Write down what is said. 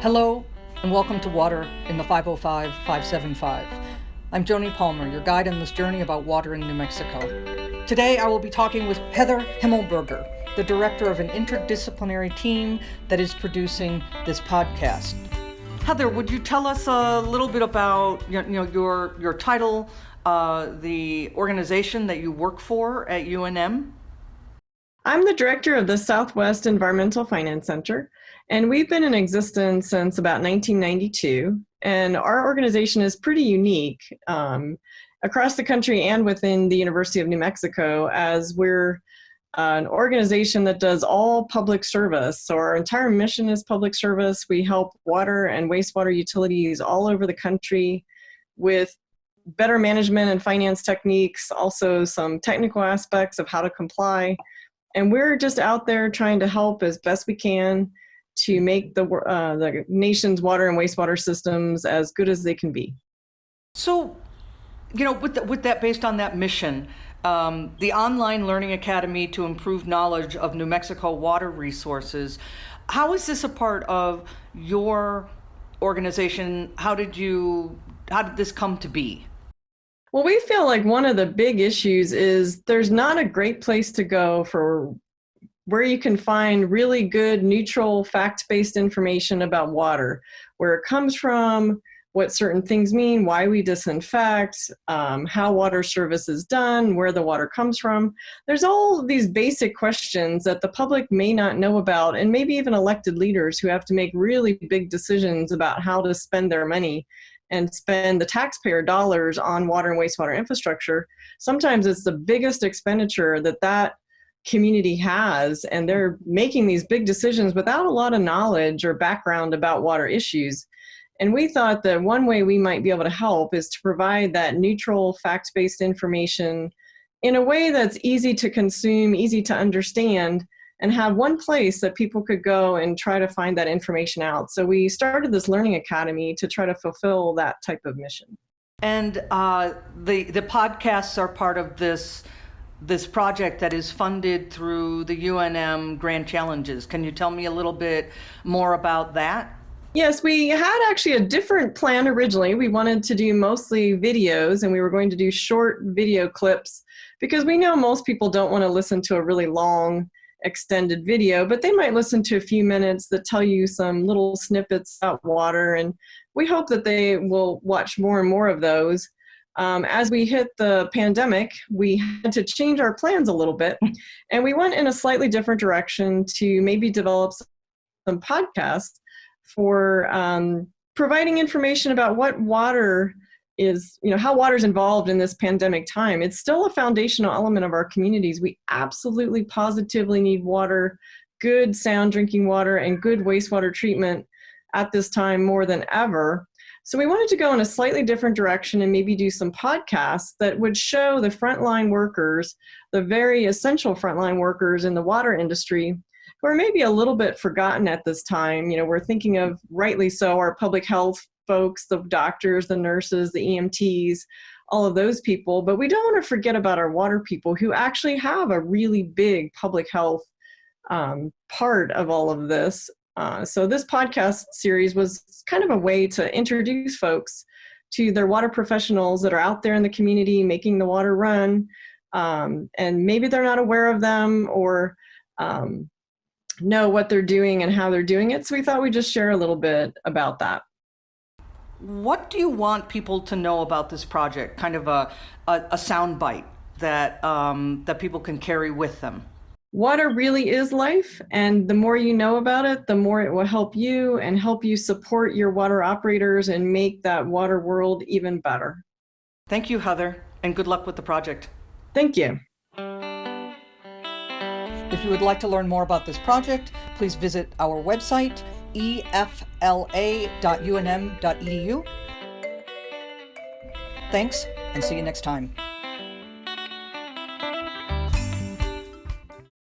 Hello, and welcome to Water in the 505-575. I'm Joni Palmer, your guide on this journey about water in New Mexico. Today, I will be talking with Heather Himmelberger, the director of an interdisciplinary team that is producing this podcast. Heather, would you tell us a little bit about your title, the organization that you work for at UNM? I'm the director of the Southwest Environmental Finance Center, and we've been in existence since about 1992. And our organization is pretty unique across the country and within the University of New Mexico, as we're an organization that does all public service. So our entire mission is public service. We help water and wastewater utilities all over the country with better management and finance techniques, also some technical aspects of how to comply. And we're just out there trying to help as best we can to make the nation's water and wastewater systems as good as they can be. So, with that, based on that mission, the Online Learning Academy to improve knowledge of New Mexico water resources, how is this a part of your organization? How did this come to be? Well, we feel like one of the big issues is there's not a great place to go for where you can find really good, neutral, fact-based information about water, where it comes from, what certain things mean, why we disinfect, how water service is done, where the water comes from. There's all these basic questions that the public may not know about, and maybe even elected leaders who have to make really big decisions about how to spend their money and spend the taxpayer dollars on water and wastewater infrastructure. Sometimes it's the biggest expenditure that community has, and they're making these big decisions without a lot of knowledge or background about water issues. And we thought that one way we might be able to help is to provide that neutral, fact-based information in a way that's easy to consume, easy to understand, and have one place that people could go and try to find that information out. So we started this learning academy to try to fulfill that type of mission. And the podcasts are part of this project that is funded through the UNM Grand Challenges. Can you tell me a little bit more about that? Yes, we had actually a different plan originally. We wanted to do mostly videos, and we were going to do short video clips because we know most people don't want to listen to a really long extended video, but they might listen to a few minutes that tell you some little snippets about water, and we hope that they will watch more and more of those. As we hit the pandemic, we had to change our plans a little bit, and we went in a slightly different direction to maybe develop some podcasts for providing information about what water is, how water is involved in this pandemic time. It's still a foundational element of our communities. We absolutely positively need water, good sound drinking water, and good wastewater treatment at this time more than ever. So we wanted to go in a slightly different direction and maybe do some podcasts that would show the frontline workers, the very essential frontline workers in the water industry, who are maybe a little bit forgotten at this time. We're thinking of, rightly so, our public health folks, the doctors, the nurses, the EMTs, all of those people, but we don't want to forget about our water people who actually have a really big public health part of all of this. So this podcast series was kind of a way to introduce folks to their water professionals that are out there in the community making the water run, and maybe they're not aware of them or know what they're doing and how they're doing it. So we thought we'd just share a little bit about that. What do you want people to know about this project? Kind of a soundbite that people can carry with them. Water really is life, and the more you know about it, the more it will help you and help you support your water operators and make that water world even better. Thank you, Heather, and good luck with the project. Thank you. If you would like to learn more about this project, please visit our website, efla.unm.edu. Thanks, and see you next time.